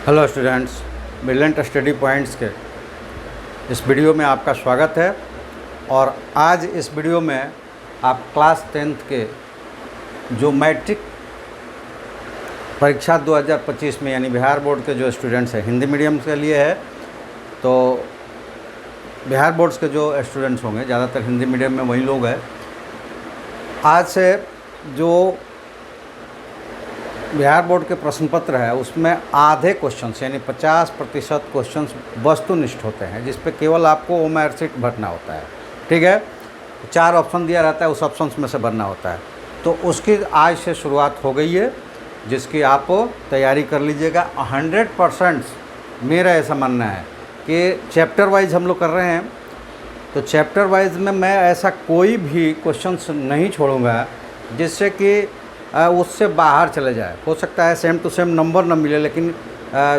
Hello students, brilliant study points के इस video में आपका स्वागत है। और आज इस वीडियो में आप क्लास 10th के जो मैट्रिक परीक्षा 2025 में यानी बिहार बोर्ड के जो स्टूडेंट्स हैं, हिंदी मीडियम के लिए है तो बिहार बोर्ड्स के जो स्टूडेंट्स होंगे, ज़्यादातर हिंदी मीडियम में वही लोग हैं। आज से जो बिहार बोर्ड के प्रश्न पत्र है उसमें आधे क्वेश्चंस यानी 50% क्वेश्चंस वस्तुनिष्ठ होते हैं, जिस पे केवल आपको ओमआर सीट भरना होता है। ठीक है, 4 ऑप्शन दिया रहता है, उस ऑप्शंस में से भरना होता है। तो उसकी आज से शुरुआत हो गई है, जिसकी आप तैयारी कर लीजिएगा। 100% मेरा ऐसा मानना है कि चैप्टर वाइज हम लोग कर रहे हैं, तो चैप्टर वाइज में मैं ऐसा कोई भी क्वेश्चंस नहीं छोड़ूंगा जिससे कि उससे बाहर चले जाए। हो सकता है सेम टू सेम नंबर न मिले, लेकिन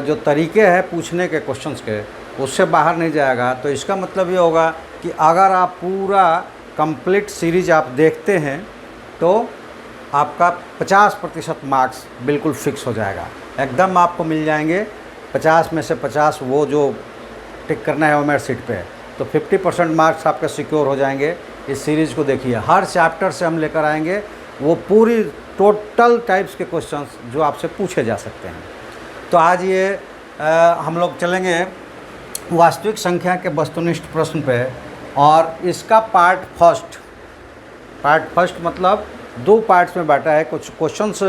जो तरीके हैं पूछने के क्वेश्चंस के उससे बाहर नहीं जाएगा। तो इसका मतलब ये होगा कि अगर आप पूरा कंप्लीट सीरीज आप देखते हैं तो आपका 50% मार्क्स बिल्कुल फिक्स हो जाएगा, एकदम आपको मिल जाएंगे। 50 में से 50 वो जो टिक करना है ओमआर सीट पे, तो 50% मार्क्स आपके सिक्योर हो जाएंगे। इस सीरीज़ को देखिए, हर चैप्टर से हम लेकर आएंगे वो पूरी टोटल टाइप्स के क्वेश्चंस जो आपसे पूछे जा सकते हैं। तो आज ये हम लोग चलेंगे वास्तविक संख्या के वस्तुनिष्ठ प्रश्न पे, और इसका पार्ट फर्स्ट मतलब 2 पार्ट्स में बांटा है। कुछ क्वेश्चंस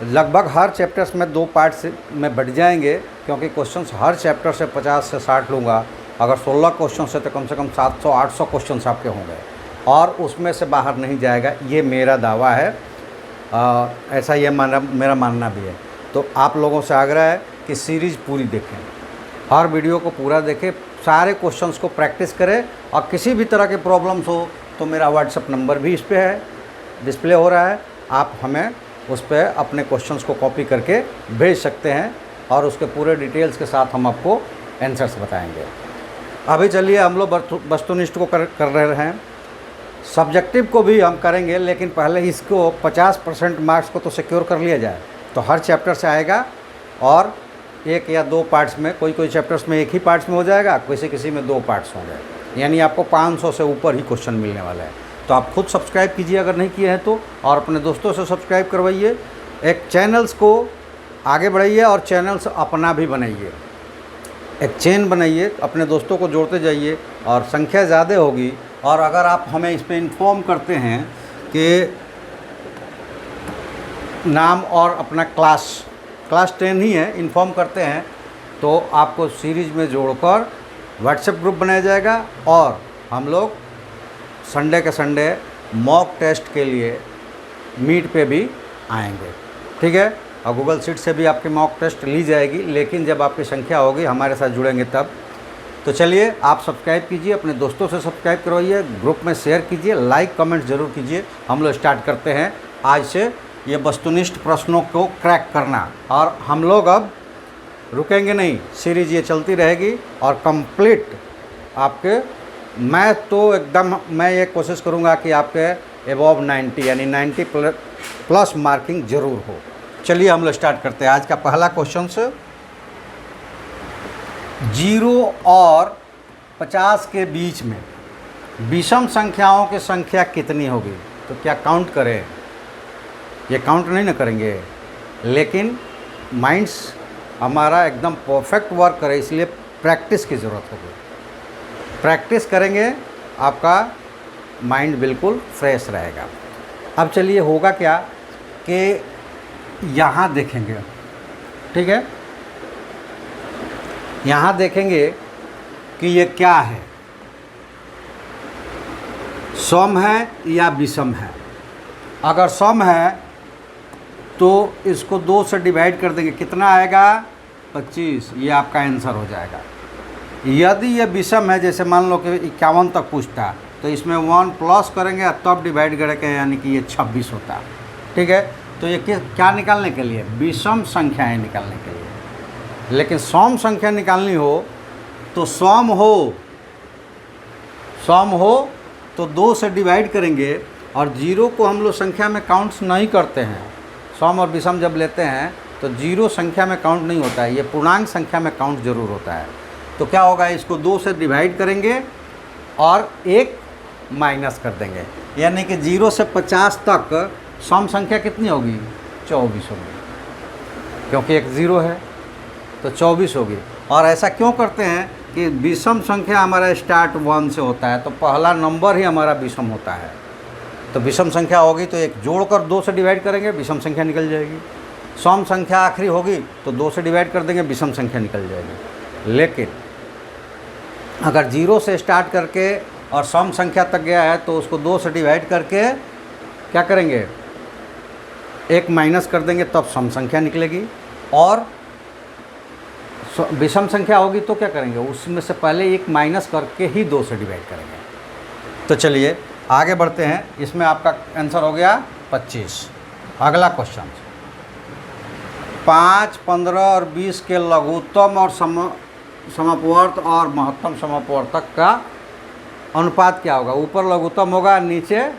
लगभग हर चैप्टर्स में 2 पार्ट्स में बढ़ जाएंगे, क्योंकि क्वेश्चंस हर चैप्टर से 50 से 60 लूँगा। अगर 16 क्वेश्चन है तो कम से कम 700-800 क्वेश्चन आपके होंगे, और उसमें से बाहर नहीं जाएगा, ये मेरा दावा है। ऐसा ये मेरा मानना भी है। तो आप लोगों से आग्रह है कि सीरीज़ पूरी देखें, हर वीडियो को पूरा देखें, सारे क्वेश्चंस को प्रैक्टिस करें। और किसी भी तरह के प्रॉब्लम्स हो तो मेरा व्हाट्सएप नंबर भी इस पे है, डिस्प्ले हो रहा है। आप हमें उस पर अपने क्वेश्चंस को कॉपी करके भेज सकते हैं, और उसके पूरे डिटेल्स के साथ हम आपको आंसर्स बताएंगे। अभी चलिए हम लोग वस्तुनिष्ठ को कर रहे हैं, सब्जेक्टिव को भी हम करेंगे, लेकिन पहले इसको 50% मार्क्स को तो सिक्योर कर लिया जाए। तो हर चैप्टर से आएगा, और 1 या 2 पार्ट्स में, कोई चैप्टर्स में 1 ही पार्ट्स में हो जाएगा, किसी में 2 पार्ट्स होंगे, यानी आपको 500 से ऊपर ही क्वेश्चन मिलने वाला है। तो आप खुद सब्सक्राइब कीजिए अगर नहीं किए हैं तो, और अपने दोस्तों से सब्सक्राइब करवाइए। एक चैनल्स को आगे बढ़ाइए और चैनल्स अपना भी बनाइए, एक चेन बनाइए, अपने दोस्तों को जोड़ते जाइए, और संख्या ज़्यादा होगी। और अगर आप हमें इस पर इन्फॉर्म करते हैं कि नाम और अपना क्लास 10 ही है, इन्फॉर्म करते हैं, तो आपको सीरीज़ में जोड़कर व्हाट्सएप ग्रुप बनाया जाएगा। और हम लोग संडे के संडे मॉक टेस्ट के लिए मीट पे भी आएंगे। ठीक है, और गूगल शीट से भी आपकी मॉक टेस्ट ली जाएगी, लेकिन जब आपकी संख्या होगी, हमारे साथ जुड़ेंगे तब। तो चलिए, आप सब्सक्राइब कीजिए, अपने दोस्तों से सब्सक्राइब करवाइए, ग्रुप में शेयर कीजिए, लाइक कमेंट ज़रूर कीजिए। हम लोग स्टार्ट करते हैं आज से ये वस्तुनिष्ठ प्रश्नों को क्रैक करना। और हम लोग अब रुकेंगे नहीं, सीरीज़ ये चलती रहेगी, और कंप्लीट आपके मैं ये कोशिश करूँगा कि आपके एबव 90 यानी 90 प्लस मार्किंग ज़रूर हो। चलिए हम लोग स्टार्ट करते हैं। आज का पहला क्वेश्चन से 0 और 50 के बीच में विषम संख्याओं की संख्या कितनी होगी? तो क्या काउंट करें? ये काउंट नहीं ना करेंगे, लेकिन माइंड्स हमारा एकदम परफेक्ट वर्क करे, इसलिए प्रैक्टिस की ज़रूरत होगी। प्रैक्टिस करेंगे, आपका माइंड बिल्कुल फ्रेश रहेगा। अब चलिए, होगा क्या कि यहाँ देखेंगे, ठीक है, यहाँ देखेंगे कि ये क्या है, सम है या विषम है। अगर सम है तो इसको 2 से डिवाइड कर देंगे, कितना आएगा? 25। ये आपका आंसर हो जाएगा। यदि ये विषम है, जैसे मान लो कि 51 तक पूछता, तो इसमें 1 प्लस करेंगे तब डिवाइड करेंगे, यानी कि ये 26 होता। ठीक है, तो ये क्या निकालने के लिए? विषम संख्याएं निकालने के लिए। लेकिन सम संख्या निकालनी हो तो सम हो तो 2 से डिवाइड करेंगे, और 0 को हम लोग संख्या में काउंट्स नहीं करते हैं। सम और विषम जब लेते हैं तो जीरो संख्या में काउंट नहीं होता है, ये पूर्णांक संख्या में काउंट जरूर होता है। तो क्या होगा, इसको 2 से डिवाइड करेंगे और 1 माइनस कर देंगे, यानी कि 0 से 50 तक सम संख्या कितनी होगी, 24 होगी, क्योंकि एक 0 है तो 24 होगी। और ऐसा क्यों करते हैं कि विषम संख्या हमारा स्टार्ट 1 से होता है, तो पहला नंबर ही हमारा विषम होता है। तो विषम संख्या होगी तो एक जोड़कर 2 से डिवाइड करेंगे, विषम संख्या निकल जाएगी। सम संख्या आखिरी होगी तो 2 से डिवाइड कर देंगे, विषम संख्या निकल जाएगी। लेकिन अगर 0 से स्टार्ट करके और सम संख्या तक गया है तो उसको 2 से डिवाइड करके क्या करेंगे, 1 माइनस कर देंगे, तब सम संख्या निकलेगी। और विषम संख्या होगी तो क्या करेंगे, उसमें से पहले 1 माइनस करके ही 2 से डिवाइड करेंगे। तो चलिए आगे बढ़ते हैं। इसमें आपका आंसर हो गया 25। अगला क्वेश्चन, 5, 15 और 20 के लघुत्तम और समापवर्त और महत्तम समापवर्तक का अनुपात क्या होगा। ऊपर लघुत्तम होगा, नीचे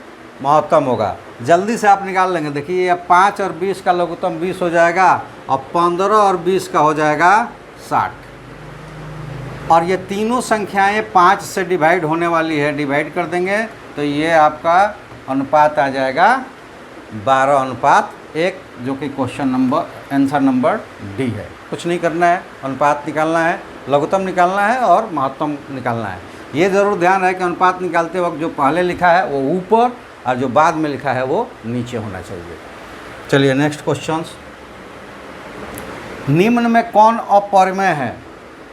महत्तम होगा। जल्दी से आप निकाल लेंगे। देखिए ये 5 और 20 का लघुत्तम 20 हो जाएगा और 15 और 20 का हो जाएगा 60। और ये तीनों संख्याएं 5 से डिवाइड होने वाली है, डिवाइड कर देंगे तो ये आपका अनुपात आ जाएगा 12:1, जो कि question number answer number D है। कुछ नहीं करना है, अनुपात निकालना है, लघुत्तम निकालना है और महत्तम निकालना है। ये ज़रूर ध्यान है कि अनुपात निकालते वक्त जो पहले लिखा है वो ऊपर और जो बाद में लिखा है वो नीचे होना चाहिए। चलिए नेक्स्ट क्वेश्चन, निम्न में कौन अपरिमेय है।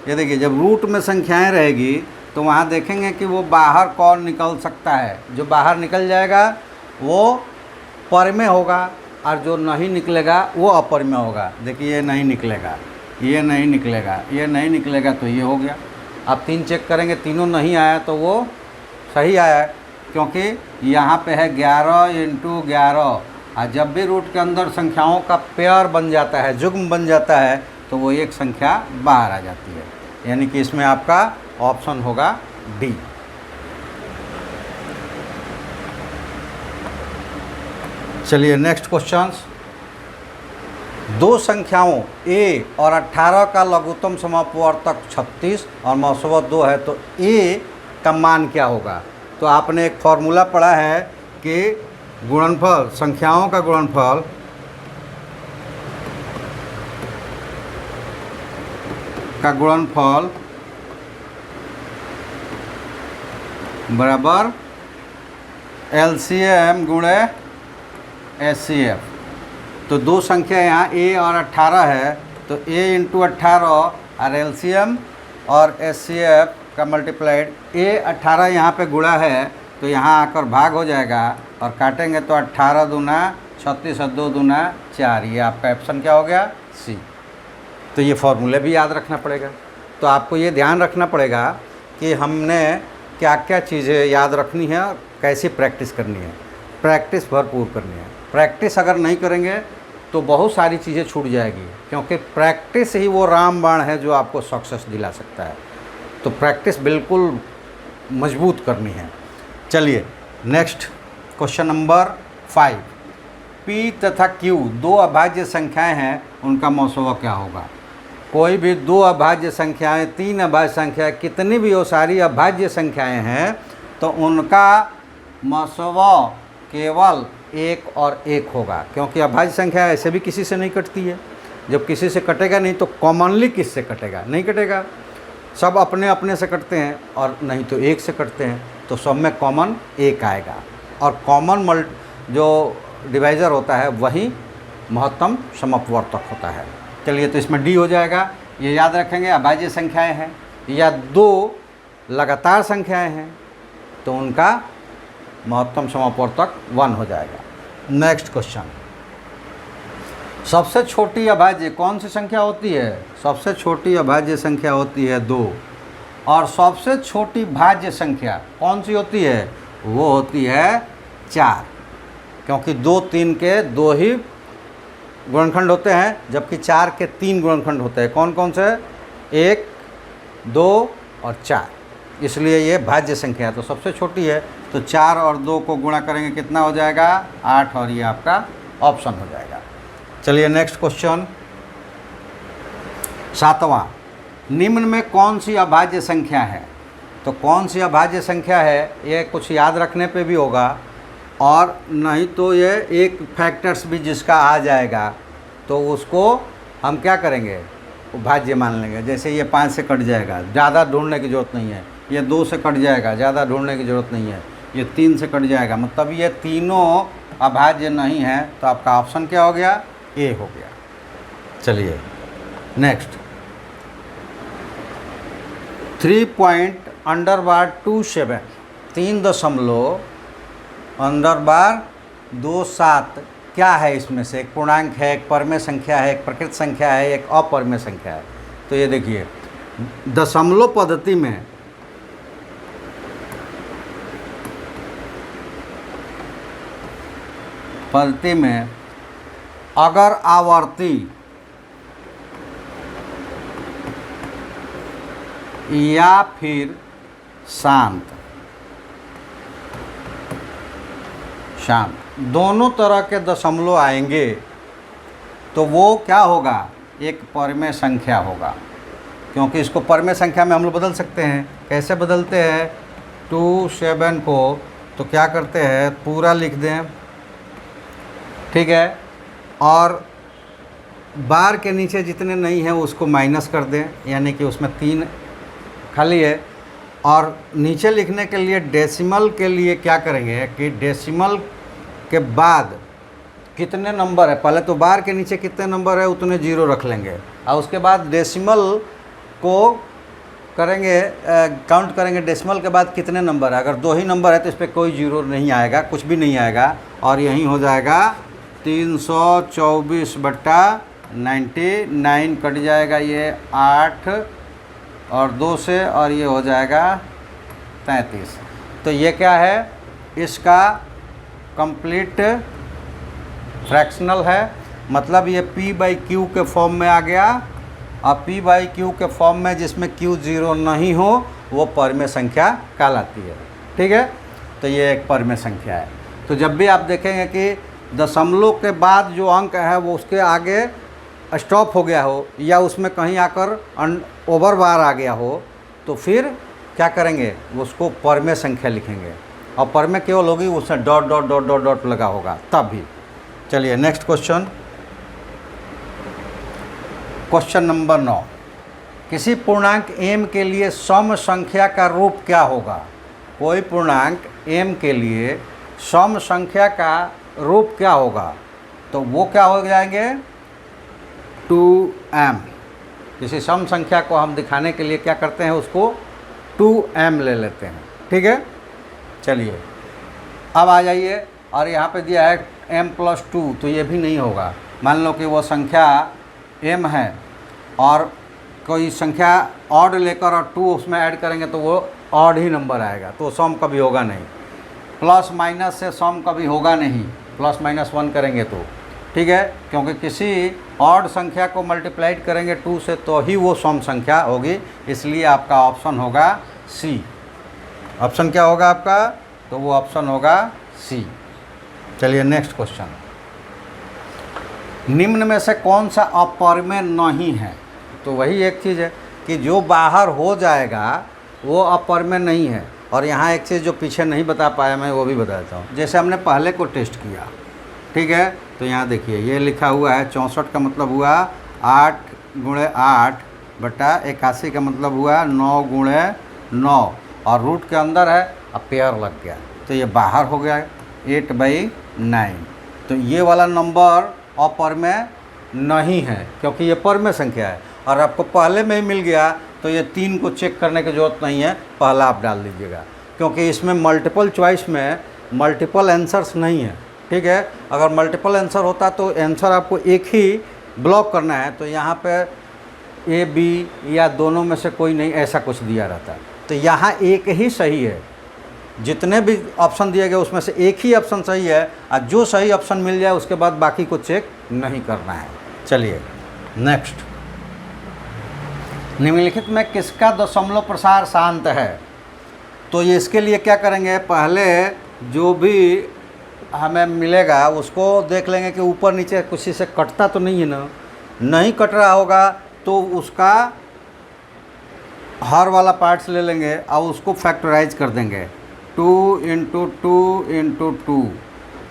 ये देखिए, जब रूट में संख्याएं रहेगी तो वहाँ देखेंगे कि वो बाहर कौन निकल सकता है। जो बाहर निकल जाएगा वो परिमेय होगा और जो नहीं निकलेगा वो अपरिमेय होगा। देखिए ये नहीं निकलेगा, ये नहीं निकलेगा, ये नहीं निकलेगा, तो ये हो गया। आप 3 चेक करेंगे, तीनों नहीं आया तो वो सही आया है, क्योंकि यहाँ पे है 11 × 11। और जब भी रूट के अंदर संख्याओं का पेयर बन जाता है, जुग्म बन जाता है, तो वो एक संख्या बाहर आ जाती है। यानी कि इसमें आपका ऑप्शन होगा डी। चलिए नेक्स्ट क्वेश्चन, 2 संख्याओं a और 18 का लघुत्तम समापवर्तक 36 और मौसवत 2 है, तो a का मान क्या होगा। तो आपने एक फॉर्मूला पढ़ा है कि गुणनफल, संख्याओं का गुणनफल बराबर LCM गुणे HCF। तो 2 संख्या यहाँ a और 18 है, तो a × 18 और LCM और HCF का मल्टीप्लाइड। a 18 यहाँ पे गुणा है तो यहाँ आकर भाग हो जाएगा और काटेंगे तो 18 दूना 36 और 2 दूना 4। ये आपका ऑप्शन क्या हो गया, सी। तो ये फॉर्मूले भी याद रखना पड़ेगा। तो आपको ये ध्यान रखना पड़ेगा कि हमने क्या क्या चीज़ें याद रखनी है और कैसी प्रैक्टिस करनी है। प्रैक्टिस भरपूर करनी है। प्रैक्टिस अगर नहीं करेंगे तो बहुत सारी चीज़ें छूट जाएगी, क्योंकि प्रैक्टिस ही वो रामबाण है जो आपको सक्सेस दिला सकता है। तो प्रैक्टिस बिल्कुल मजबूत करनी है। चलिए नेक्स्ट क्वेश्चन नंबर 5, P तथा Q 2 अभाज्य संख्याएं हैं, उनका मौसवा क्या होगा। कोई भी 2 अभाज्य संख्याएं, 3 अभाज्य संख्याएं, कितनी भी वो सारी अभाज्य संख्याएं हैं, तो उनका मौसवा केवल 1 और 1 होगा, क्योंकि अभाज्य संख्या ऐसे भी किसी से नहीं कटती है। जब किसी से कटेगा नहीं तो कॉमनली किससे कटेगा, नहीं कटेगा। सब अपने अपने से कटते हैं और नहीं तो 1 से कटते हैं, तो सब में कॉमन 1 आएगा। और कॉमन जो डिवाइज़र होता है वही महत्तम समपवर्तक होता है। चलिए तो इसमें डी हो जाएगा। ये याद रखेंगे, अभाज्य संख्याएं हैं या 2 लगातार संख्याएं हैं तो उनका महत्तम समपवर्तक 1 हो जाएगा। नेक्स्ट क्वेश्चन, सबसे छोटी अभाज्य कौन सी संख्या होती है। सबसे छोटी अभाज्य संख्या होती है 2। और सबसे छोटी भाज्य संख्या कौन सी होती है, वो होती है 4, क्योंकि 2, 3 के 2 ही गुणनखंड होते हैं, जबकि 4 के 3 गुणनखंड होते हैं। कौन कौन से, 1, 2 और 4। इसलिए ये भाज्य संख्या है, तो सबसे छोटी है। तो 4 और 2 को गुणा करेंगे कितना हो जाएगा, 8, और ये आपका ऑप्शन हो जाएगा। चलिए नेक्स्ट क्वेश्चन, सातवां, निम्न में कौन सी अभाज्य संख्या है? तो कौन सी अभाज्य संख्या है ये कुछ याद रखने पे भी होगा, और नहीं तो ये एक फैक्टर्स भी जिसका आ जाएगा तो उसको हम क्या करेंगे, भाज्य मान लेंगे। जैसे ये 5 से कट जाएगा, ज़्यादा ढूंढने की ज़रूरत नहीं है। ये 2 से कट जाएगा, ज़्यादा ढूंढने की ज़रूरत नहीं है। ये 3 से कट जाएगा, मतलब ये तीनों अभाज्य नहीं है। तो आपका ऑप्शन क्या हो गया, ए हो गया। चलिए नेक्स्ट, 3.27 3.27 क्या है? इसमें से एक पूर्णांक है, एक परमेय संख्या है, एक प्रकृत संख्या है, एक अपरमेय संख्या है। तो ये देखिए दशमलव पद्धति में अगर आवर्ती या फिर शांत दोनों तरह के दशमलव आएंगे तो वो क्या होगा, एक परमेय संख्या होगा। क्योंकि इसको परमेय संख्या में हम लोग बदल सकते हैं। कैसे बदलते हैं, 27 को तो क्या करते हैं, पूरा लिख दें, ठीक है, और बार के नीचे जितने नहीं हैं उसको माइनस कर दें, यानी कि उसमें 3 खाली है। और नीचे लिखने के लिए डेसिमल के लिए क्या करेंगे कि डेसिमल के बाद कितने नंबर है, पहले तो बार के नीचे कितने नंबर है उतने जीरो रख लेंगे, और उसके बाद डेसिमल को करेंगे, काउंट करेंगे डेसिमल के बाद कितने नंबर है। अगर 2 ही नंबर है तो इस पर कोई जीरो नहीं आएगा, कुछ भी नहीं आएगा, और यहीं हो जाएगा 324/99 कट जाएगा ये 8 और 2 से, और ये हो जाएगा 33। तो ये क्या है, इसका कंप्लीट फ्रैक्शनल है, मतलब ये p/q के फॉर्म में आ गया। अब p/q के फॉर्म में जिसमें q 0 नहीं हो वो परमेय संख्या कहलाती है, ठीक है। तो ये एक परमेय संख्या है। तो जब भी आप देखेंगे कि दशमलव के बाद जो अंक है वो उसके आगे स्टॉप हो गया हो या उसमें कहीं आकर ओवर बार आ गया हो, तो फिर क्या करेंगे, उसको परमेय संख्या लिखेंगे, और परमेय केवल होगी उसमें dot dot dot dot dot लगा होगा तब भी। चलिए नेक्स्ट क्वेश्चन, क्वेश्चन नंबर 9, किसी पूर्णांक m के लिए सम संख्या का रूप क्या होगा? कोई पूर्णांक m के लिए सम संख्या का रूप क्या होगा? तो वो क्या हो जाएंगे, 2m। किसी सम संख्या को हम दिखाने के लिए क्या करते हैं, उसको 2m ले लेते हैं, ठीक है। चलिए अब आ जाइए, और यहाँ पे दिया है m+2, तो ये भी नहीं होगा। मान लो कि वो संख्या m है और कोई संख्या ऑड लेकर और 2 उसमें ऐड करेंगे तो वो ऑड ही नंबर आएगा, तो सम कभी होगा नहीं। प्लस माइनस से सम कभी होगा नहीं, +-1 करेंगे तो, ठीक है, क्योंकि किसी ऑड संख्या को मल्टीप्लाइड करेंगे 2 से तो ही वो सम संख्या होगी। इसलिए आपका ऑप्शन होगा सी। ऑप्शन क्या होगा आपका, तो वो ऑप्शन होगा सी। चलिए नेक्स्ट क्वेश्चन, निम्न में से कौन सा अपरमेय नहीं है? तो वही एक चीज़ है कि जो बाहर हो जाएगा वो अपरमेय नहीं है। और यहाँ एक चीज़ जो पीछे नहीं बता पाया मैं वो भी बता देता हूँ। जैसे हमने पहले को टेस्ट किया, ठीक है, तो यहाँ देखिए ये लिखा हुआ है 64 का मतलब हुआ 8 × 8/81 का मतलब हुआ 9 × 9, और रूट के अंदर है, अब पेयर लग गया तो ये बाहर हो गया 8/9। तो ये वाला नंबर अपरमेय नहीं है क्योंकि ये परमेय संख्या है। और आपको पहले में ही मिल गया तो ये 3 को चेक करने की ज़रूरत नहीं है, पहला आप डाल दीजिएगा, क्योंकि इसमें मल्टीपल चॉइस में मल्टीपल आंसर्स नहीं है, ठीक है। अगर मल्टीपल आंसर होता तो आंसर आपको एक ही ब्लॉक करना है, तो यहाँ पे ए बी या दोनों में से कोई नहीं ऐसा कुछ दिया रहता। तो यहाँ एक ही सही है, जितने भी ऑप्शन दिए गए उसमें से एक ही ऑप्शन सही है, और जो सही ऑप्शन मिल जाए उसके बाद बाकी को चेक नहीं करना है। चलिए नेक्स्ट, निम्नलिखित में किसका दशमलव प्रसार शांत है? तो ये इसके लिए क्या करेंगे, पहले जो भी हमें मिलेगा उसको देख लेंगे कि ऊपर नीचे किसी से कटता तो नहीं है ना, नहीं कट रहा होगा तो उसका हर वाला पार्ट्स ले लेंगे और उसको फैक्टराइज कर देंगे 2 इंटू 2 इंटू 2,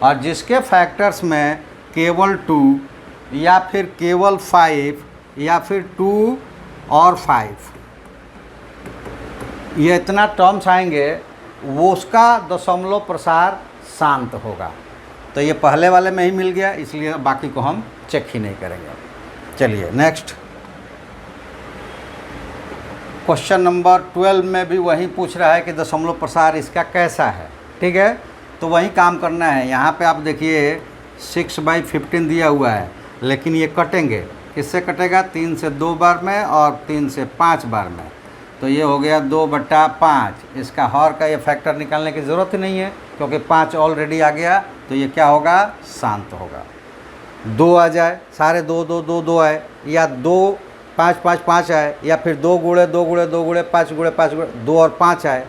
और जिसके फैक्टर्स में केवल 2 या फिर केवल 5 या फिर 2 और 5 ये इतना टर्म्स आएंगे, वो उसका दशमलव प्रसार शांत होगा। तो ये पहले वाले में ही मिल गया, इसलिए बाकी को हम चेक ही नहीं करेंगे। चलिए नेक्स्ट क्वेश्चन नंबर 12 में भी वही पूछ रहा है कि दशमलव प्रसार इसका कैसा है। ठीक है, तो वही काम करना है। यहाँ पे आप देखिए 6/15 दिया हुआ है, लेकिन ये कटेंगे, किससे कटेगा? 3 से 2 बार में और 3 से 5 बार में। तो ये हो गया 2/5। इसका हर का ये फैक्टर निकालने की ज़रूरत ही नहीं है, क्योंकि 5 ऑलरेडी आ गया। तो ये क्या होगा? शांत होगा। 2 आ जाए, सारे 2 2 2 2 आए, या 2 5 5 5 आए, या फिर 2 गुणे 2 गुणे 2 गुणे 5 गुणे 5 गुणे 2 और 5 आए,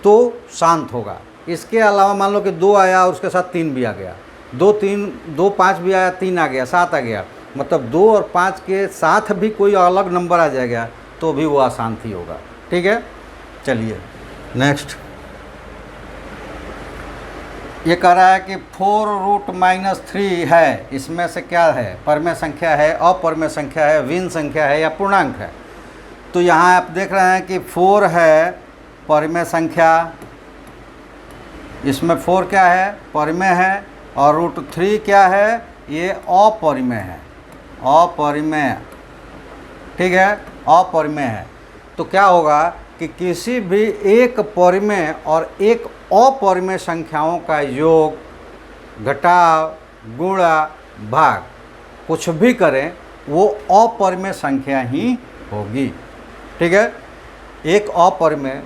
तो शांत होगा। इसके अलावा मान लो कि 2 आया और उसके साथ 3 भी आ गया, 2 5 भी आया, 3 आ गया, 7 आ गया, मतलब 2 और 5 के साथ भी कोई अलग नंबर आ जाएगा तो भी वो अशांति होगा। ठीक है, चलिए नेक्स्ट। ये कह रहा है कि 4√-3 है, इसमें से क्या है? परमेय संख्या है, अपरमेय संख्या है, भिन्न संख्या है या पूर्णांक है? तो यहाँ आप देख रहे हैं कि 4 है परमेय संख्या, इसमें 4 क्या है? परमेय है, और √3 क्या है? ये अपरिमेय है, अपरिमेय। ठीक है, अपरिमेय है। तो क्या होगा कि किसी भी एक परिमेय और एक अपरिमेय संख्याओं का योग, घटाव, गुणा, भाग कुछ भी करें वो अपरिमेय संख्या ही होगी। ठीक है, एक अपरिमेय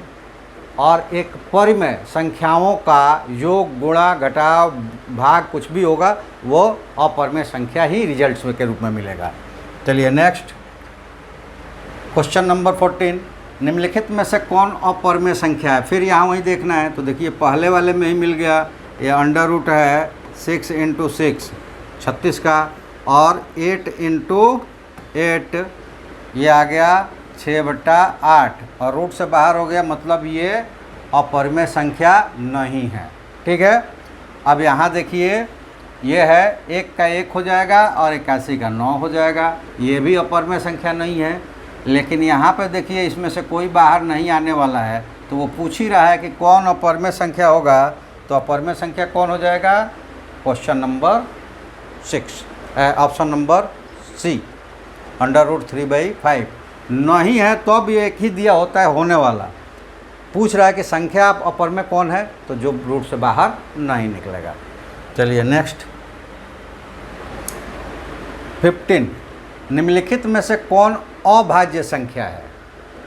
और एक परिमेय संख्याओं का योग, गुणा, घटाव, भाग कुछ भी होगा वो अपरिमेय संख्या ही रिजल्ट्स के रूप में मिलेगा। चलिए नेक्स्ट क्वेश्चन नंबर 14, निम्नलिखित में से कौन अपरिमेय संख्या है? फिर यहाँ वही देखना है। तो देखिए पहले वाले में ही मिल गया, ये अंडर रूट है 6 × 6 36 का, और 8 × 8 ये आ गया 6/8, और रूट से बाहर हो गया, मतलब ये अपरिमेय संख्या नहीं है। ठीक है, अब यहाँ देखिए ये है 1 का 1 हो जाएगा और 81 का 9 हो जाएगा, ये भी अपरिमेय संख्या नहीं है। लेकिन यहाँ पे देखिए इसमें से कोई बाहर नहीं आने वाला है, तो वो पूछ ही रहा है कि कौन अपरिमेय संख्या होगा। तो अपरिमेय संख्या कौन हो जाएगा? Question number 6, option number C, √3/5। नहीं है तो अब ये एक ही दिया होता है होने वाला। पूछ रहा है कि संख्या अपरिमेय कौन है, तो जो रूट से बाहर नहीं निकलेगा। चलिए नेक्स्ट 15, निम्नलिखित में से कौन अभाज्य संख्या है?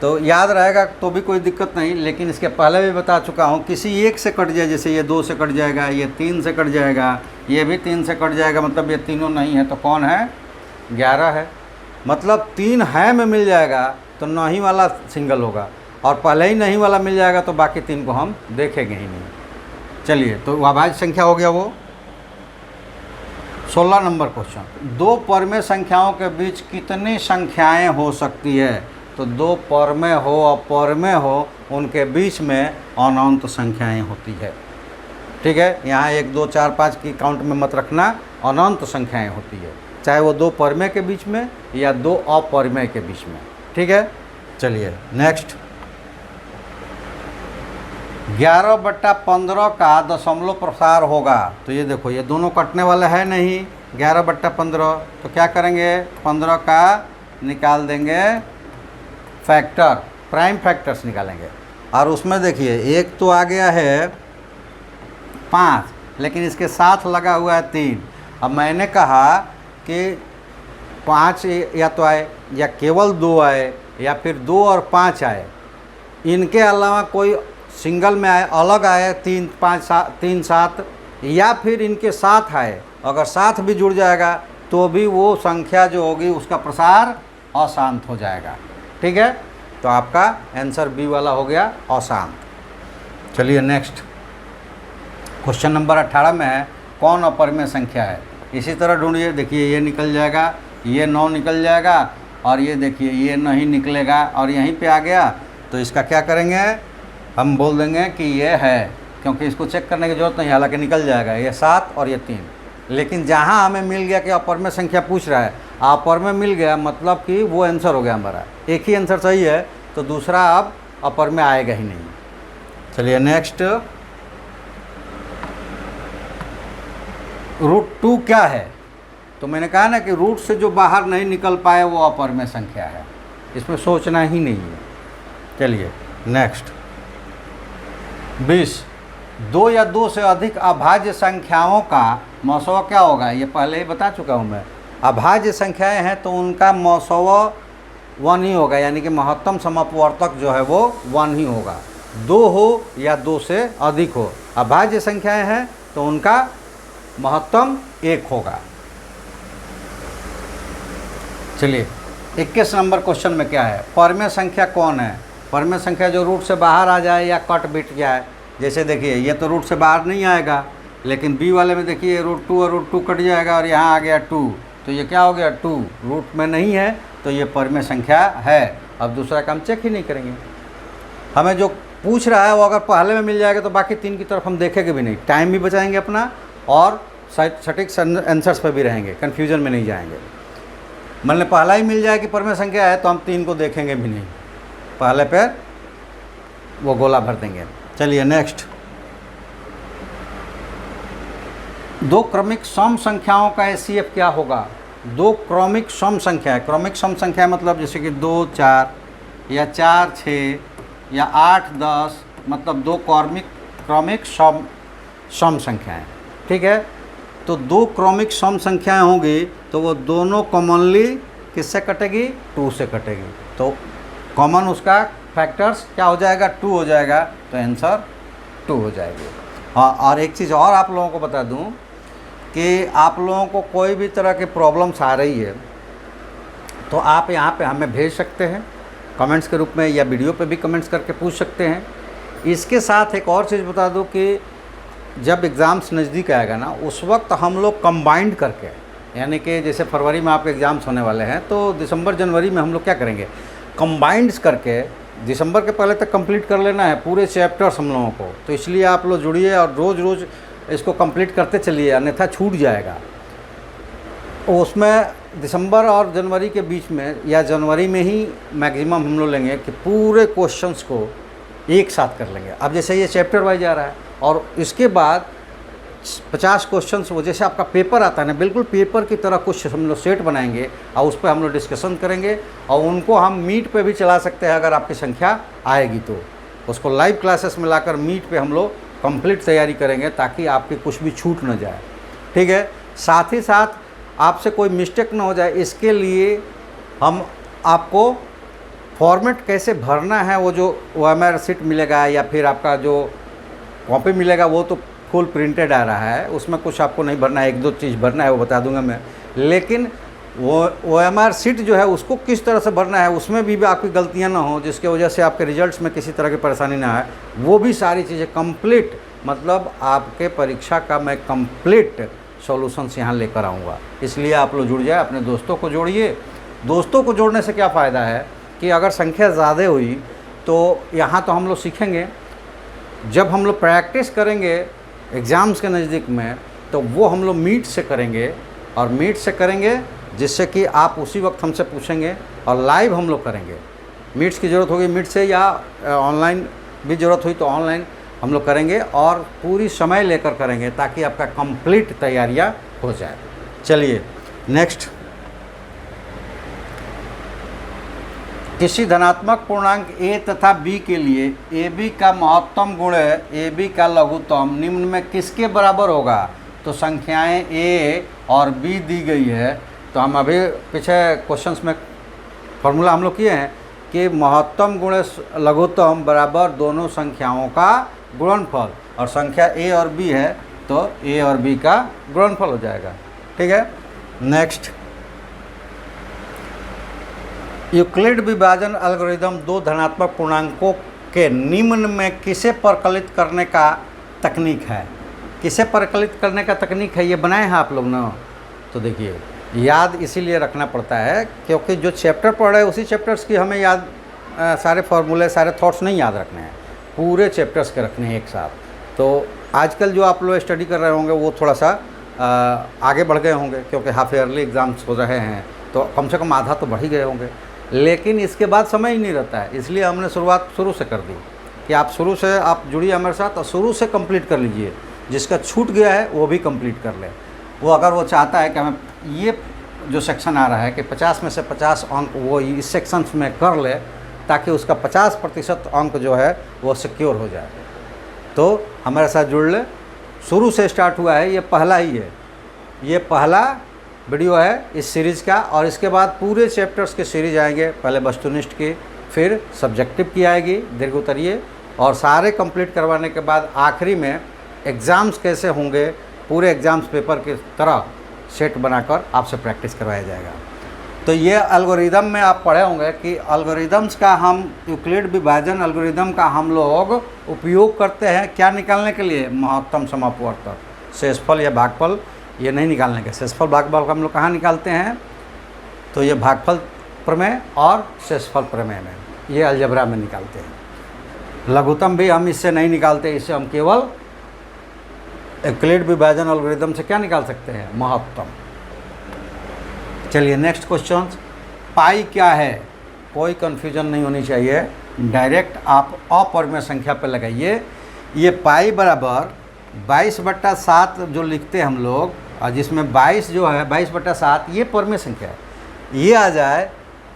तो याद रहेगा तो भी कोई दिक्कत नहीं, लेकिन इसके पहले भी बता चुका हूँ, किसी एक से कट जाए, जैसे ये 2 से कट जाएगा, ये 3 से कट जाएगा, ये भी 3 से कट जाएगा, मतलब ये तीनों नहीं है, तो कौन है? 11 है। मतलब 3 है में मिल जाएगा तो नहीं वाला सिंगल होगा, और पहले ही नहीं वाला मिल जाएगा तो बाकी 3 को हम देखेंगे ही नहीं। चलिए, तो अभाज्य संख्या हो गया वो। 16 नंबर क्वेश्चन, 2 परमेय संख्याओं के बीच कितनी संख्याएं हो सकती है? तो 2 परमेय हो अपरमेय हो, उनके बीच में अनंत संख्याएं होती है। ठीक है, यहाँ 1 2 4 5 की काउंट में मत रखना, अनंत संख्याएं होती है, चाहे वो 2 परमेय के बीच में या 2 अपरमेय के बीच में। ठीक है, चलिए नेक्स्ट 11/15 का दशमलव प्रसार होगा। तो ये देखो, ये दोनों कटने वाला है नहीं, 11/15, तो क्या करेंगे? 15 का निकाल देंगे फैक्टर, प्राइम फैक्टर्स निकालेंगे, और उसमें देखिए एक तो आ गया है 5, लेकिन इसके साथ लगा हुआ है 3। अब मैंने कहा कि 5 या तो आए, या केवल 2 आए, या फिर 2 और 5 आए, इनके अलावा कोई सिंगल में आए, अलग आए 3 5 3 7, या फिर इनके साथ आए, अगर साथ भी जुड़ जाएगा तो भी वो संख्या जो होगी उसका प्रसार अशांत हो जाएगा। ठीक है, तो आपका आंसर बी वाला हो गया, अशांत। चलिए नेक्स्ट क्वेश्चन नंबर 18 में है कौन अपरिमेय संख्या है? इसी तरह ढूंढिए। देखिए ये निकल जाएगा, ये 9 निकल जाएगा, और ये देखिए ये नहीं निकलेगा और यहीं पे आ गया, तो इसका क्या करेंगे, हम बोल देंगे कि ये है, क्योंकि इसको चेक करने की ज़रूरत नहीं, हालांकि निकल जाएगा ये 7 और ये 3। लेकिन जहाँ हमें मिल गया कि अपर में संख्या पूछ रहा है, अपर में मिल गया मतलब कि वो आंसर हो गया हमारा, एक ही आंसर सही है, तो दूसरा अब अपर में आएगा ही नहीं। चलिए नेक्स्ट, √2 क्या है? तो मैंने कहा ना कि रूट से जो बाहर नहीं निकल पाए वो अपर में संख्या है, इसमें सोचना ही नहीं है। चलिए नेक्स्ट, 20, 2 या 2 से अधिक अभाज्य संख्याओं का मौसवा क्या होगा? ये पहले ही बता चुका हूँ मैं। अभाज्य संख्याएं हैं तो उनका मौसवा 1 ही होगा, यानी कि महत्तम समअपवर्तक जो है वो 1 ही होगा, 2 हो या 2 से अधिक हो। अभाज्य संख्याएं हैं तो उनका महत्तम 1 होगा। चलिए 21 नंबर क्वेश्चन में क्या है, परमेय संख्या कौन है? परमेय संख्या जो रूट से बाहर आ जाए या कट बिट जाए। जैसे देखिए ये तो रूट से बाहर नहीं आएगा, लेकिन बी वाले में देखिए √2 और √2 कट जाएगा और यहाँ आ गया 2, तो ये क्या हो गया 2, रूट में नहीं है तो ये परमेय संख्या है। अब दूसरा काम चेक ही नहीं करेंगे, हमें जो पूछ रहा है वो अगर पहले में मिल जाएगा तो बाकी 3 की तरफ हम देखेंगे भी नहीं, टाइम भी बचाएंगे अपना और सटीक आंसर्स पर भी रहेंगे, कन्फ्यूजन में नहीं जाएंगे। मान लें पहला ही मिल जाए कि परमेय संख्या है तो हम 3 को देखेंगे भी नहीं, पहले पे वो गोला भर देंगे। चलिए नेक्स्ट, 2 क्रमिक सम संख्याओं का HCF क्या होगा? 2 क्रमिक सम संख्या है, क्रमिक सम संख्या मतलब जैसे कि 2 4 या 4 6 या 8 10, मतलब 2 क्रमिक सम संख्याएं, ठीक है। तो 2 क्रमिक सम संख्याएं होंगी तो वो दोनों कॉमनली किससे कटेगी? 2 से कटेगी, तो कॉमन उसका फैक्टर्स क्या हो जाएगा? 2 हो जाएगा, तो आंसर 2 हो जाएगी। हाँ, और एक चीज़ और आप लोगों को बता दूं कि आप लोगों को कोई भी तरह की प्रॉब्लम्स आ रही है तो आप यहाँ पे हमें भेज सकते हैं कमेंट्स के रूप में, या वीडियो पे भी कमेंट्स करके पूछ सकते हैं। इसके साथ एक और चीज़ बता दूं कि जब एग्ज़ाम्स नज़दीक आएगा ना, उस वक्त हम लोग कंबाइंड करके, यानी कि जैसे फरवरी में आपके एग्ज़ाम्स होने वाले हैं तो दिसंबर जनवरी में हम लोग क्या करेंगे, कंबाइंड्स करके दिसंबर के पहले तक कंप्लीट कर लेना है पूरे चैप्टर्स हम लोगों को। तो इसलिए आप लोग जुड़िए और रोज़ रोज़ इसको कंप्लीट करते चलिए, अन्यथा छूट जाएगा। उसमें दिसंबर और जनवरी के बीच में या जनवरी में ही मैक्सिमम हम लोग लेंगे कि पूरे क्वेश्चंस को एक साथ कर लेंगे। अब जैसे ये चैप्टर वाइज आ रहा है और इसके बाद 50 क्वेश्चंस, वो जैसे आपका पेपर आता है ना, बिल्कुल पेपर की तरह कुछ हम लोग सेट बनाएंगे और उस पर हम लोग डिस्कशन करेंगे और उनको हम मीट पे भी चला सकते हैं अगर आपकी संख्या आएगी तो। उसको लाइव क्लासेस में लाकर मीट पे हम लोग कंप्लीट तैयारी करेंगे ताकि आपकी कुछ भी छूट न जाए, ठीक है। साथ ही साथ आपसे कोई मिस्टेक ना हो जाए, इसके लिए हम आपको फॉर्मेट कैसे भरना है, वो जो OMR शीट मिलेगा या फिर आपका जो कॉपी मिलेगा वो तो फुल प्रिंटेड आ रहा है, उसमें कुछ आपको नहीं भरना है, 1-2 चीज़ भरना है वो बता दूंगा मैं। लेकिन वो OMR शीट जो है उसको किस तरह से भरना है, उसमें भी आपकी गलतियां ना हो जिसके वजह से आपके रिजल्ट्स में किसी तरह की परेशानी ना आए, वो भी सारी चीज़ें कंप्लीट, मतलब आपके परीक्षा का मैं कंप्लीट सॉल्यूशंस यहाँ लेकर आऊँगा। इसलिए आप लोग जुड़ जाए, अपने दोस्तों को जोड़िए। दोस्तों को जोड़ने से क्या फ़ायदा है कि अगर संख्या ज़्यादा हुई तो यहाँ तो हम लोग सीखेंगे, जब हम लोग प्रैक्टिस करेंगे एग्ज़ाम्स के नज़दीक में तो वो हम लोग मीट से करेंगे, और मीट से करेंगे जिससे कि आप उसी वक्त हमसे पूछेंगे और लाइव हम लोग करेंगे। मीट्स की ज़रूरत होगी मीट से, या ऑनलाइन भी ज़रूरत हुई तो ऑनलाइन हम लोग करेंगे, और पूरी समय लेकर करेंगे ताकि आपका कंप्लीट तैयारियां हो जाए। चलिए नेक्स्ट, किसी धनात्मक पूर्णांक a तथा b के लिए ab का महत्तम गुण ab का लघुत्तम निम्न में किसके बराबर होगा? तो संख्याएं a और b दी गई है, तो हम अभी पीछे क्वेश्चंस में फॉर्मूला हम लोग किए हैं कि महत्तम गुणे लघुत्तम बराबर दोनों संख्याओं का गुणनफल, और संख्या a और b है तो a और b का गुणनफल हो जाएगा, ठीक है। नेक्स्ट, यूक्लिड विभाजन एल्गोरिदम 2 धनात्मक पूर्णांकों के निम्न में किसे परिकलित करने का तकनीक है? किसे परिकलित करने का तकनीक है, ये बनाए हैं आप लोग ना। तो देखिए याद इसीलिए रखना पड़ता है क्योंकि जो चैप्टर पढ़ रहे हैं उसी चैप्टर्स की हमें याद सारे फार्मूले सारे थॉट्स नहीं याद रखने हैं, पूरे चैप्टर्स के रखने हैं एक साथ। तो आजकल जो आप लोग स्टडी कर रहे होंगे वो थोड़ा सा आगे बढ़ गए होंगे क्योंकि हाफ ईयरली एग्ज़ाम्स हो रहे हैं, तो कम से कम आधा तो बढ़ ही गए होंगे। लेकिन इसके बाद समय ही नहीं रहता है, इसलिए हमने शुरुआत शुरू से कर दी कि आप शुरू से आप जुड़िए हमारे साथ और शुरू से कंप्लीट कर लीजिए। जिसका छूट गया है वो भी कंप्लीट कर ले। वो अगर वो चाहता है कि हमें ये जो सेक्शन आ रहा है कि 50 में से 50 अंक वो इस सेक्शन में कर ले ताकि उसका 50% अंक जो है वो सिक्योर हो जाए, तो हमारे साथ जुड़ ले। शुरू से स्टार्ट हुआ है, ये पहला ही है, ये पहला वीडियो है इस सीरीज़ का। और इसके बाद पूरे चैप्टर्स के सीरीज आएंगे, पहले वस्तुनिष्ठ की, फिर सब्जेक्टिव की आएगी दीर्घ उत्तरीय, और सारे कंप्लीट करवाने के बाद आखिरी में एग्ज़ाम्स कैसे होंगे पूरे एग्ज़ाम्स पेपर की तरह सेट बनाकर आपसे प्रैक्टिस करवाया जाएगा। तो ये एल्गोरिदम में आप पढ़े होंगे कि एल्गोरिदम्स का हम यूक्लिड विभाजन एल्गोरिदम का हम लोग उपयोग करते हैं क्या निकालने के लिए, महत्तम समापवर्तक, शेषफल या भागफल, ये नहीं निकालने के। शेषफल भागफल हम लोग कहाँ निकालते हैं, तो ये भागफल प्रमेय और शेषफल प्रमेय में, ये अलजेब्रा में निकालते हैं। लघुत्तम भी हम इससे नहीं निकालते, इससे हम केवल यूक्लिड विभाजन एल्गोरिदम से क्या निकाल सकते हैं, महत्तम। चलिए नेक्स्ट क्वेश्चन, पाई क्या है, कोई कन्फ्यूजन नहीं होनी चाहिए, डायरेक्ट आप अपरिमेय संख्या पर लगाइए। ये पाई बराबर 22/7 जो लिखते हैं हम लोग, और जिसमें 22 जो है 22/7 ये परिमेय संख्या है। ये आ जाए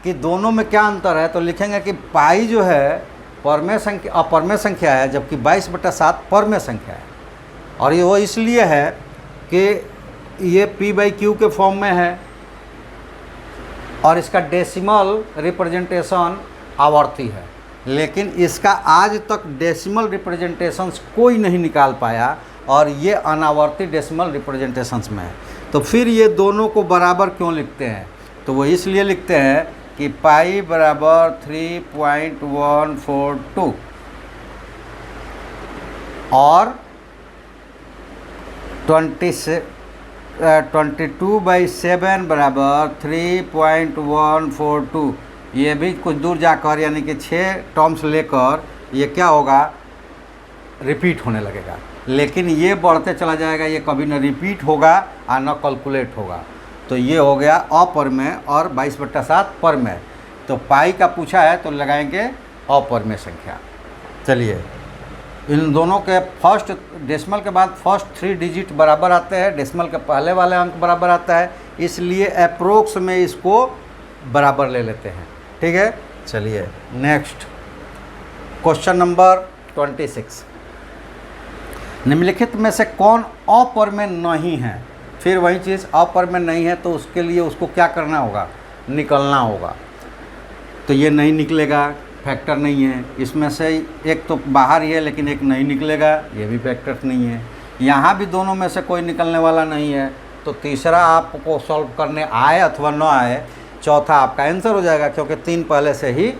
कि दोनों में क्या अंतर है, तो लिखेंगे कि पाई जो है परिमेय संख्या अपरिमेय संख्या है, जबकि 22/7 परिमेय संख्या है। और ये वो इसलिए है कि ये p/q के फॉर्म में है और इसका डेसिमल रिप्रेजेंटेशन आवर्ती है, लेकिन इसका आज तक डेसिमल रिप्रेजेंटेशंस कोई नहीं निकाल पाया और ये अनावर्ती डेसिमल रिप्रेजेंटेशंस में है। तो फिर ये दोनों को बराबर क्यों लिखते हैं, तो वो इसलिए लिखते हैं कि पाई बराबर 3.142 और 22/7 बराबर 3.142, ये भी कुछ दूर जाकर यानी कि 6 टर्म्स लेकर ये क्या होगा, रिपीट होने लगेगा। लेकिन ये बढ़ते चला जाएगा, ये कभी न रिपीट होगा और न कैलकुलेट होगा। तो ये हो गया अपरिमेय और 22/7 परिमेय। तो पाई का पूछा है तो लगाएंगे अपरिमेय संख्या। चलिए इन दोनों के फर्स्ट डेसिमल के बाद फर्स्ट 3 डिजिट बराबर आते हैं, डेसिमल के पहले वाले अंक बराबर आता है, इसलिए अप्रोक्स में इसको बराबर ले लेते हैं। ठीक है, चलिए नेक्स्ट क्वेश्चन नंबर 26, निम्नलिखित में से कौन अपरिमेय नहीं है। फिर वही चीज़, अपरिमेय नहीं है तो उसके लिए उसको क्या करना होगा, निकलना होगा। तो ये नहीं निकलेगा, फैक्टर नहीं है। इसमें से एक तो बाहर ही है लेकिन एक नहीं निकलेगा, ये भी फैक्टर नहीं है। यहाँ भी दोनों में से कोई निकलने वाला नहीं है, तो तीसरा आपको सॉल्व करने आए अथवा न आए, चौथा आपका आंसर हो जाएगा, क्योंकि 3 पहले से ही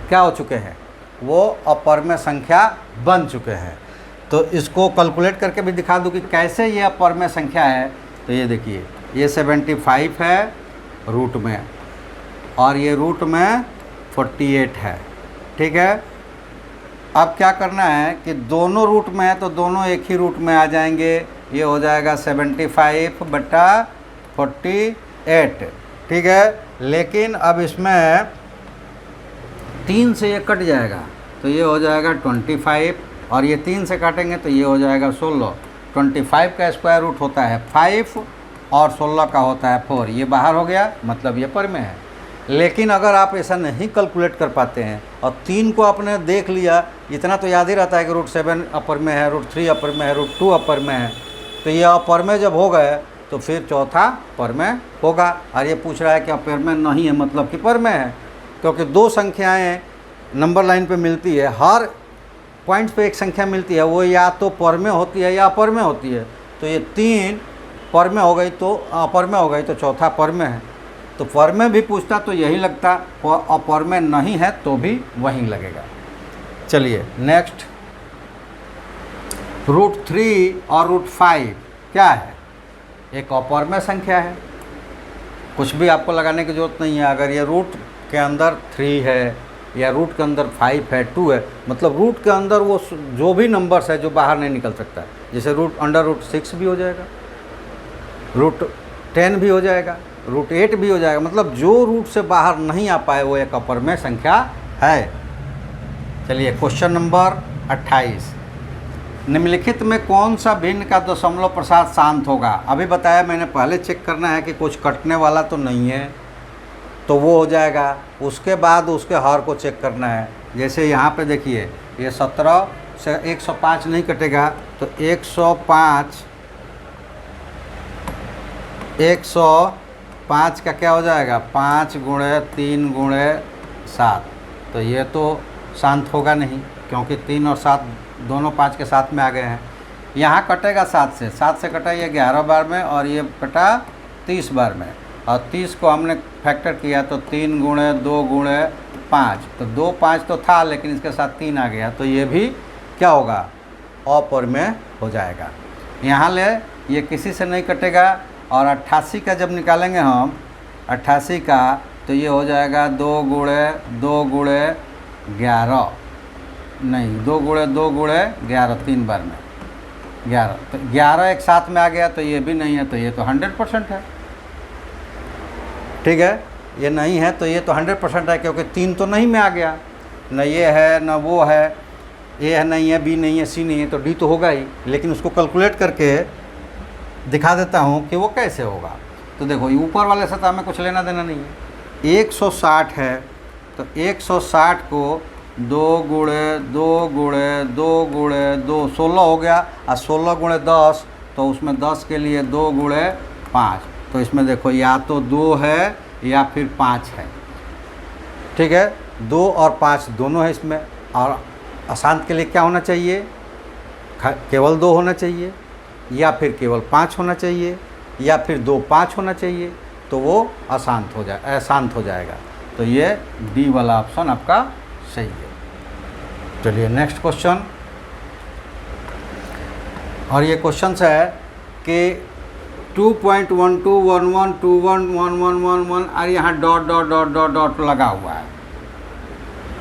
क्या हो चुके हैं, वो अपरिमेय संख्या बन चुके हैं। तो इसको कैलकुलेट करके भी दिखा दूँ कि कैसे ये अपरिमेय संख्या है। तो ये देखिए, ये 75 है रूट में और ये रूट में 48 है। ठीक है, अब क्या करना है कि दोनों रूट में है तो दोनों एक ही रूट में आ जाएंगे, ये हो जाएगा 75/48। ठीक है, लेकिन अब इसमें 3 से ये कट जाएगा तो ये हो जाएगा 25 और ये 3 से काटेंगे तो ये हो जाएगा 16। 25 का स्क्वायर रूट होता है 5 और 16 का होता है 4, ये बाहर हो गया, मतलब ये परिमेय है। लेकिन अगर आप ऐसा नहीं कैलकुलेट कर पाते हैं और 3 को आपने देख लिया, इतना तो याद ही रहता है कि √7 अपरिमेय है, √3 अपरिमेय है, √2 अपरिमेय है, तो ये अपरिमेय जब हो गए तो फिर चौथा परिमेय होगा। और ये पूछ रहा है कि अपरिमेय नहीं है मतलब कि परिमेय है, क्योंकि 2 संख्याएं नंबर लाइन पे मिलती है, हर पॉइंट्स पे एक संख्या मिलती है, वो या तो परिमेय होती है या अपरिमेय होती है। तो ये 3 परिमेय हो गई तो अपरिमेय हो गई तो चौथा परिमेय है। तो परिमेय भी पूछता तो यही लगता, और अपरिमेय नहीं है तो भी वहीं लगेगा। चलिए नेक्स्ट, √3 और √5 क्या है, एक अपरिमेय संख्या है कुछ भी आपको लगाने की ज़रूरत नहीं है। अगर ये रूट के अंदर 3 है या रूट के अंदर 5 है, 2 है, मतलब रूट के अंदर वो जो भी नंबर्स है जो बाहर नहीं निकल सकता है, जैसे √6 भी हो जाएगा, √10 भी हो जाएगा, √8 भी हो जाएगा, मतलब जो रूट से बाहर नहीं आ पाए वो एक अपरमेय संख्या है। चलिए क्वेश्चन नंबर 28, निम्नलिखित में कौन सा भिन्न का दशमलव प्रसाद शांत होगा? अभी बताया मैंने, पहले चेक करना है कि कुछ कटने वाला तो नहीं है, तो वो हो जाएगा। उसके बाद उसके हर को चेक करना है। जैसे यहाँ पे देखिए, ये 17 से 105 नहीं कटेगा, तो 105 का क्या हो जाएगा? 5 × 3 × 7, तो ये तो शांत होगा नहीं, क्योंकि 3 और 7 दोनों 5 के साथ में आ गए हैं। यहाँ कटेगा 7 से कटा ये 11 बार में, और ये कटा 30 बार में, और 30 को हमने फैक्टर किया तो 3 × 2 × 5, तो 2 5 तो था, लेकिन इसके साथ 3 आ गया, तो ये भी क्या होगा? अपरमेय हो जाएगा। यहाँ ले ये किसी से नहीं कटेगा। और 88 का जब निकालेंगे हम, 88 का, तो ये हो जाएगा 2 × 2 × 11, नहीं 2 × 2 × 11, 3 बार में 11, तो 11 एक साथ में आ गया, तो ये भी नहीं है, तो ये तो 100% है। ठीक है, ये नहीं है तो ये तो 100% है, क्योंकि 3 तो नहीं में आ गया, न ये है न वो है, ए है नहीं है, बी नहीं है, सी नहीं है, तो डी तो होगा ही। लेकिन उसको कैलकुलेट करके दिखा देता हूँ कि वो कैसे होगा। तो देखो, ऊपर वाले से तो हमें कुछ लेना देना नहीं है। 160 है, तो 160 को 2 × 2 × 2 × 2 16 हो गया, और 16 × 10, तो उसमें 10 के लिए 2 × 5, तो इसमें देखो या तो 2 है या फिर 5 है। ठीक है, 2 और 5 दोनों है इसमें। और अशांत के लिए क्या होना चाहिए? केवल 2 होना चाहिए, या फिर केवल 5 होना चाहिए, या फिर 2 5 होना चाहिए, तो वो अशांत हो जाएगा। तो ये डी वाला ऑप्शन आपका सही है। चलिए नेक्स्ट क्वेश्चन, और ये क्वेश्चन है कि 2.1211211111 और यहाँ dot dot dot dot dot लगा हुआ है।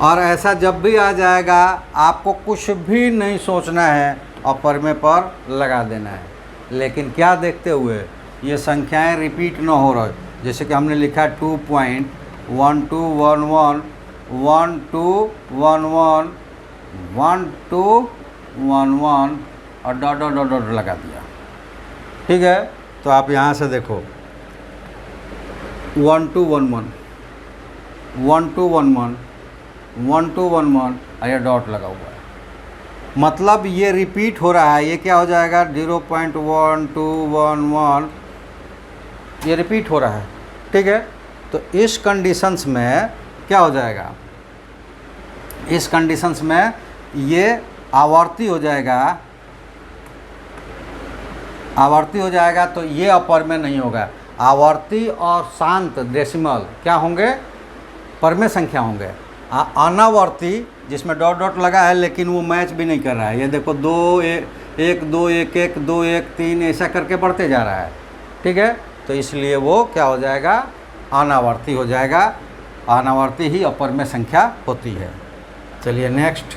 और ऐसा जब भी आ जाएगा, आपको कुछ भी नहीं सोचना है, अपरमेय पर लगा देना है। लेकिन क्या देखते हुए ये संख्याएं रिपीट ना हो रही, जैसे कि हमने लिखा 2.1211 1211 1211 और डॉट डॉट डॉट डॉट लगा दिया। ठीक है, तो आप यहाँ से देखो 1211 1211 1211 और ये डॉट लगा हुआ है, मतलब ये रिपीट हो रहा है। ये क्या हो जाएगा? 0.1211, ये रिपीट हो रहा है। ठीक है, तो इस कंडीशंस में क्या हो जाएगा? इस कंडीशंस में ये आवर्ती हो जाएगा, आवर्ती हो जाएगा, तो ये अपरमेय नहीं होगा। आवर्ती और शांत डेसिमल क्या होंगे? परमेय संख्या होंगे। अनावर्ती जिसमें डॉट डॉट लगा है लेकिन वो मैच भी नहीं कर रहा है, ये देखो 2 1 2 1 1 2 1 3 ऐसा करके बढ़ते जा रहा है। ठीक है, तो इसलिए वो क्या हो जाएगा? अनावर्ती हो जाएगा। अनावर्ती ही अपरमेय संख्या होती है। चलिए नेक्स्ट,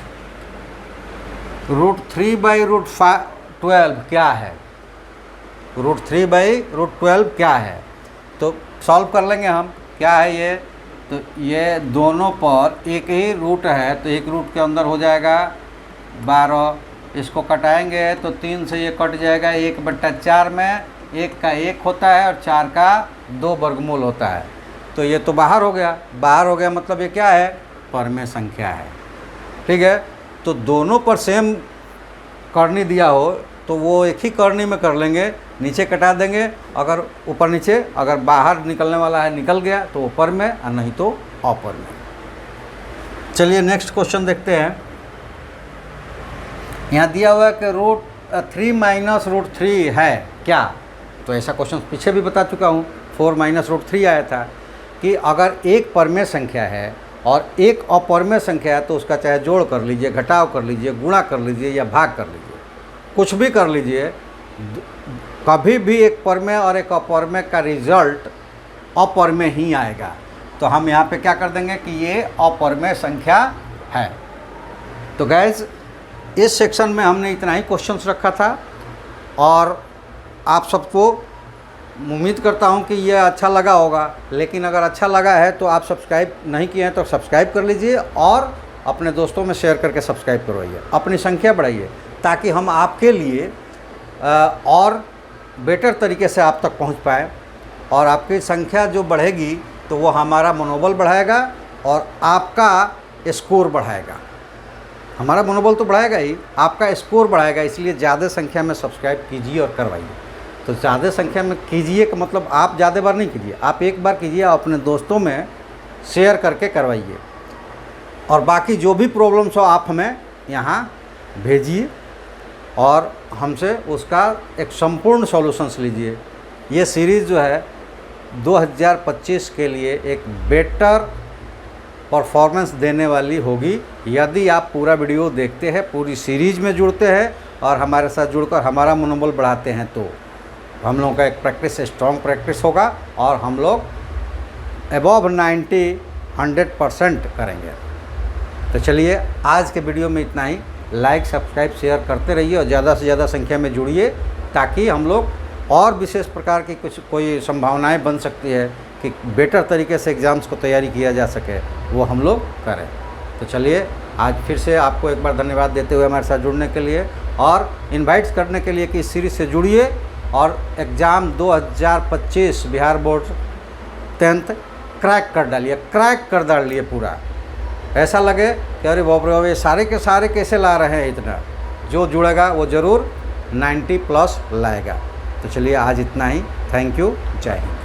√3/√12 क्या है? √3/√12 क्या है? तो सॉल्व कर लेंगे हम। क्या है ये? तो ये दोनों पर एक ही रूट है, तो एक रूट के अंदर हो जाएगा 12। इसको कटाएंगे तो 3 से ये कट जाएगा, 1/4 में 1 का 1 होता है और 4 का 2 वर्गमूल होता है। तो ये तो बाहर हो गया, बाहर हो गया, मतलब ये क्या है? परमेय संख्या है। ठीक है, तो दोनों पर सेम करनी दिया हो तो वो एक ही करनी में कर लेंगे, नीचे कटा देंगे। अगर ऊपर नीचे, अगर बाहर निकलने वाला है निकल गया तो ऊपर में, और नहीं तो अपर में। चलिए नेक्स्ट क्वेश्चन देखते हैं। यहाँ दिया हुआ है कि √3 - √3 है क्या? तो ऐसा क्वेश्चन पीछे भी बता चुका हूँ, 4 - √3 आया था कि अगर एक परमेय संख्या है और एक अपरमेय संख्या है तो उसका चाहे जोड़ कर लीजिए, घटाव कर लीजिए, गुणा कर लीजिए या भाग कर लीजिए, कुछ भी कर लीजिए, कभी भी एक परमेय और एक अपरमेय का रिजल्ट अपरिमेय ही आएगा। तो हम यहाँ पे क्या कर देंगे कि ये अपरिमेय संख्या है। तो गैस इस सेक्शन में हमने इतना ही क्वेश्चंस रखा था और आप सबको उम्मीद करता हूँ कि ये अच्छा लगा होगा। लेकिन अगर अच्छा लगा है तो आप सब्सक्राइब नहीं किए हैं तो सब्सक्राइब कर लीजिए और अपने दोस्तों में शेयर करके सब्सक्राइब करवाइए, अपनी संख्या बढ़ाइए, ताकि हम आपके लिए और बेटर तरीके से आप तक पहुँच पाएँ। और आपकी संख्या जो बढ़ेगी तो वो हमारा मनोबल बढ़ाएगा और आपका स्कोर बढ़ाएगा। हमारा मनोबल तो बढ़ाएगा ही, आपका स्कोर बढ़ाएगा। इसलिए ज़्यादा संख्या में सब्सक्राइब कीजिए और करवाइए। तो ज़्यादा संख्या में कीजिए का मतलब आप ज़्यादा बार नहीं कीजिए, आप एक बार कीजिए, अपने दोस्तों में शेयर करके करवाइए। और बाकी जो भी प्रॉब्लम्स हो आप हमें यहाँ भेजिए और हमसे उसका एक संपूर्ण सॉल्यूशंस लीजिए। ये सीरीज़ जो है 2025 के लिए एक बेटर परफॉर्मेंस देने वाली होगी यदि आप पूरा वीडियो देखते हैं, पूरी सीरीज़ में जुड़ते हैं और हमारे साथ जुड़कर हमारा मनोबल बढ़ाते हैं। तो हम लोगों का एक प्रैक्टिस, स्ट्रॉन्ग प्रैक्टिस होगा और हम लोग अबव 90-100% करेंगे। तो चलिए आज के वीडियो में इतना ही। लाइक, सब्सक्राइब, शेयर करते रहिए और ज़्यादा से ज़्यादा संख्या में जुड़िए, ताकि हम लोग और विशेष प्रकार की कोई संभावनाएं बन सकती है कि बेटर तरीके से एग्ज़ाम्स को तैयारी किया जा सके, वो हम लोग करें। तो चलिए आज फिर से आपको एक बार धन्यवाद देते हुए हमारे साथ जुड़ने के लिए और इनवाइट्स करने के लिए कि इस सीरीज़ से जुड़िए और exam 2025 Bihar board 10th crack कर डालिए, क्रैक कर डालिए पूरा। ऐसा लगे कि अरे बाप रे ये सारे के सारे कैसे ला रहे हैं इतना। जो जुड़ेगा वो ज़रूर 90+ लाएगा। तो चलिए आज इतना ही। थैंक यू, जय हिंद।